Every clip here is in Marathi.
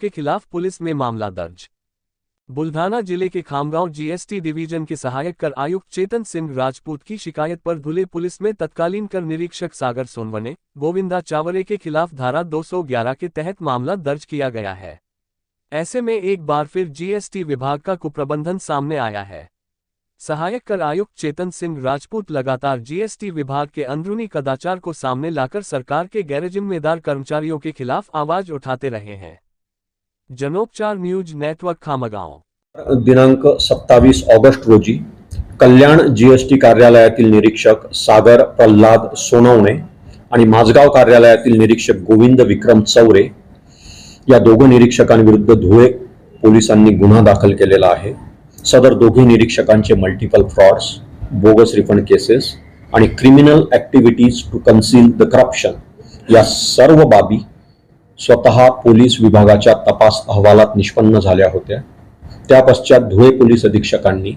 के खिलाफ पुलिस में मामला दर्ज। बुल्ढाना जिले के खामगांव जीएसटी डिवीजन के सहायक कर आयुक्त चेतन सिंह राजपूत की शिकायत पर धुले पुलिस में तत्कालीन कर निरीक्षक सागर सोनवने, गोविंदा चावरे के खिलाफ धारा 211 के तहत मामला दर्ज किया गया है। ऐसे में एक बार फिर जीएसटी विभाग का कुप्रबंधन सामने आया है। सहायक कर आयुक्त चेतन सिंह राजपूत लगातार जीएसटी विभाग के अंदरूनी कदाचार को सामने लाकर सरकार के गैरजिम्मेदार कर्मचारियों के खिलाफ आवाज उठाते रहे हैं। जनोपचार न्यूज नेटवर्क खामगांव। दिनांक 27 ऑगस्ट रोजी कल्याण जीएसटी कार्यालयातील निरीक्षक सागर प्रल्हाद सोनवणे आणि माझगाव कार्यालयातील निरीक्षक गोविंद विक्रम चौरे या दोघं निरीक्षकांविरुद्ध धुळे पोलिसांनी गुन्हा दाखल केलेला आहे। सदर दोघी निरीक्षकांचे multiple frauds, bogus refund cases आणि criminal activities to conceal the corruption या सर्व बाबी स्वतः पोलीस विभागाच्या तपास अहवालात निष्पन्न झाल्या होत्या। त्या पश्चात धुळे पोलीस अधीक्षकांनी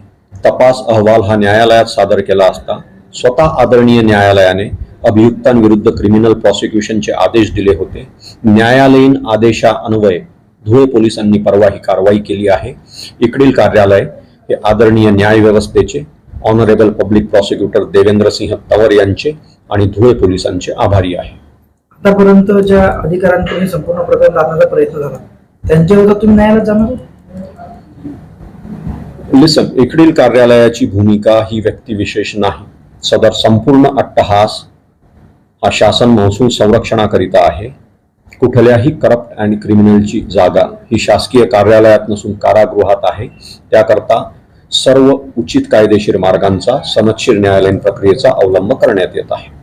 तपास अहवाल हा न्यायालयात सादर केला असता स्वतः आदरणीय न्यायालयाने अभियुक्तांविरुद्ध क्रिमिनल प्रॉसिक्युशनचे आदेश दिले होते। न्यायालयीन आदेशान्वये धुळे पोलिसांनी परवा ही कारवाई केली आहे। इकडील कार्यालय हे आदरणीय न्याय व्यवस्थेचे honourable public prosecutor Devendra Singh Tanwar यांचे आणि धुळे पोलिसांचे आभारी आहे। आतापर्यंत ज्या अधिकाऱ्यांकडून संपूर्ण प्रकरण लादण्याचा प्रयत्न झाला त्यांच्यावर तुम्ही न्यायालयात जाणार? लिसन, इकडील कार्यालयाची भूमिका ही व्यक्तिविशेष नाही। सदर संपूर्ण अट्टहास हा शासन महसूल संरक्षणाकरिता आहे। कुठल्याही करप्ट आणि क्रिमिनलची जागा ही शासकीय कार्यालयात नसून कारागृहात आहे। त्याकरता सर्व उचित कायदेशीर मार्गांचा सनदशीर न्यायालयीन प्रक्रियेचा अवलंब करण्यात येत आहे।